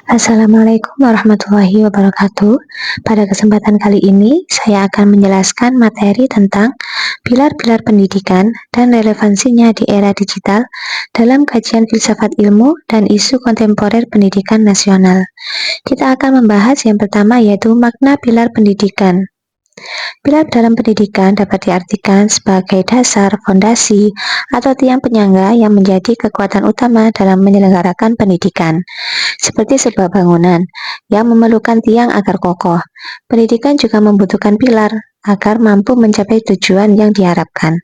Assalamualaikum warahmatullahi wabarakatuh. Pada kesempatan kali ini, saya akan menjelaskan materi tentang pilar-pilar pendidikan dan relevansinya di era digital dalam kajian filsafat ilmu dan isu kontemporer pendidikan nasional. Kita akan membahas yang pertama yaitu makna pilar pendidikan. Pilar dalam pendidikan dapat diartikan sebagai dasar, fondasi, atau tiang penyangga yang menjadi kekuatan utama dalam menyelenggarakan pendidikan, seperti sebuah bangunan yang memerlukan tiang agar kokoh. Pendidikan juga membutuhkan pilar agar mampu mencapai tujuan yang diharapkan.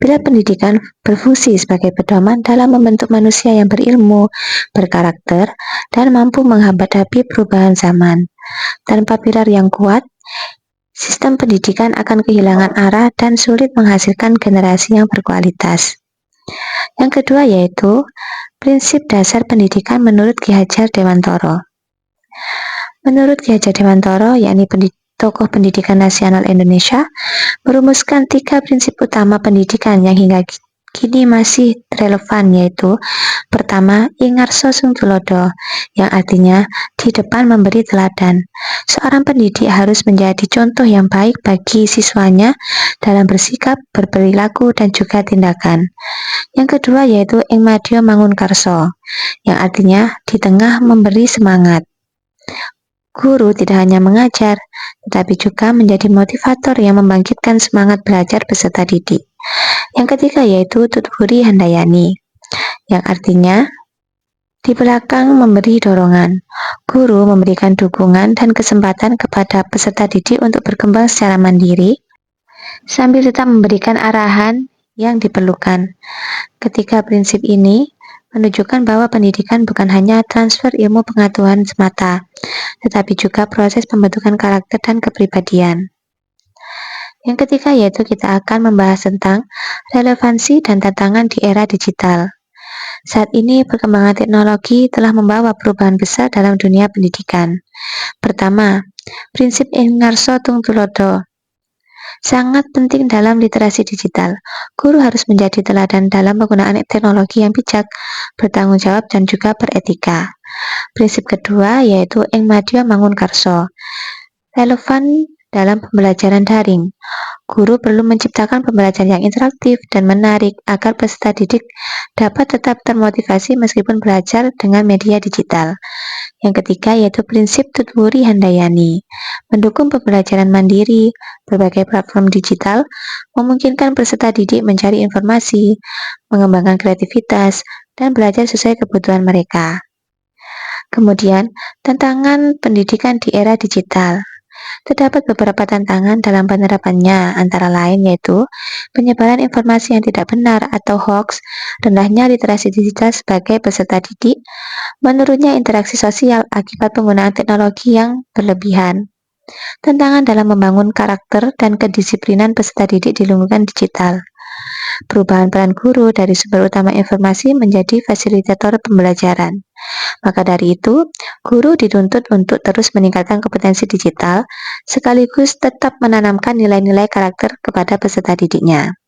Pilar pendidikan berfungsi sebagai pedoman dalam membentuk manusia yang berilmu, berkarakter, dan mampu menghadapi perubahan zaman. Tanpa pilar yang kuat, sistem pendidikan akan kehilangan arah dan sulit menghasilkan generasi yang berkualitas. Yang kedua yaitu prinsip dasar pendidikan menurut Ki Hajar Dewantoro. Menurut Ki Hajar Dewantoro, yakni tokoh pendidikan nasional Indonesia, merumuskan 3 prinsip utama pendidikan yang hingga kini masih relevan, yaitu pertama, ingarso sung tulodo, yang artinya di depan memberi teladan. Seorang pendidik harus menjadi contoh yang baik bagi siswanya dalam bersikap, berperilaku, dan juga tindakan. Yang kedua yaitu ing madya mangun karso, yang artinya di tengah memberi semangat. Guru tidak hanya mengajar, tetapi juga menjadi motivator yang membangkitkan semangat belajar peserta didik. Yang ketiga yaitu tuturi handayani, yang artinya di belakang memberi dorongan. Guru memberikan dukungan dan kesempatan kepada peserta didik untuk berkembang secara mandiri, sambil tetap memberikan arahan yang diperlukan. Ketiga prinsip ini menunjukkan bahwa pendidikan bukan hanya transfer ilmu pengetahuan semata, tetapi juga proses pembentukan karakter dan kepribadian. Yang ketiga yaitu kita akan membahas tentang relevansi dan tantangan di era digital. Saat ini perkembangan teknologi telah membawa perubahan besar dalam dunia pendidikan. Pertama, prinsip ingarso tung tulodo sangat penting dalam literasi digital. Guru harus menjadi teladan dalam penggunaan teknologi yang bijak, bertanggung jawab, dan juga beretika. Prinsip kedua yaitu ing madya mangun karso, relevan dalam pembelajaran daring. Guru perlu menciptakan pembelajaran yang interaktif dan menarik agar peserta didik dapat tetap termotivasi meskipun belajar dengan media digital. Yang ketiga yaitu prinsip tuturi handayani, mendukung pembelajaran mandiri. Berbagai platform digital memungkinkan peserta didik mencari informasi, mengembangkan kreativitas, dan belajar sesuai kebutuhan mereka. Kemudian, tantangan pendidikan di era digital. Terdapat beberapa tantangan dalam penerapannya, antara lain yaitu penyebaran informasi yang tidak benar atau hoax, rendahnya literasi digital sebagai peserta didik, menurunnya interaksi sosial akibat penggunaan teknologi yang berlebihan, tantangan dalam membangun karakter dan kedisiplinan peserta didik di lingkungan digital, perubahan peran guru dari sumber utama informasi menjadi fasilitator pembelajaran. Maka dari itu, guru dituntut untuk terus meningkatkan kompetensi digital, sekaligus tetap menanamkan nilai-nilai karakter kepada peserta didiknya.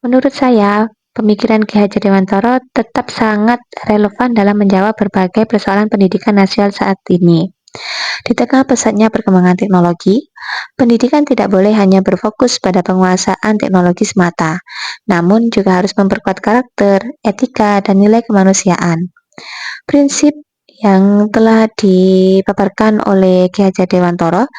Menurut saya, pemikiran Ki Hajar Dewantoro tetap sangat relevan dalam menjawab berbagai persoalan pendidikan nasional saat ini. Di tengah pesatnya perkembangan teknologi, pendidikan tidak boleh hanya berfokus pada penguasaan teknologi semata, namun juga harus memperkuat karakter, etika, dan nilai kemanusiaan. Prinsip yang telah dipaparkan oleh Ki Hajar Dewantoro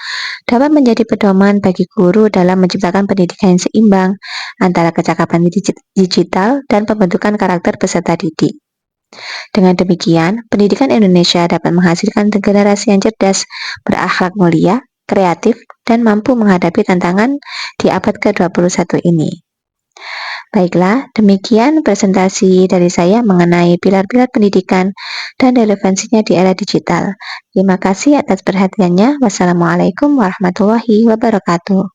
dapat menjadi pedoman bagi guru dalam menciptakan pendidikan yang seimbang antara kecakapan digital dan pembentukan karakter peserta didik. Dengan demikian, pendidikan Indonesia dapat menghasilkan generasi yang cerdas, berakhlak mulia, kreatif, dan mampu menghadapi tantangan di abad ke-21 ini. Baiklah, demikian presentasi dari saya mengenai pilar-pilar pendidikan dan relevansinya di era digital. Terima kasih atas perhatiannya. Wassalamualaikum warahmatullahi wabarakatuh.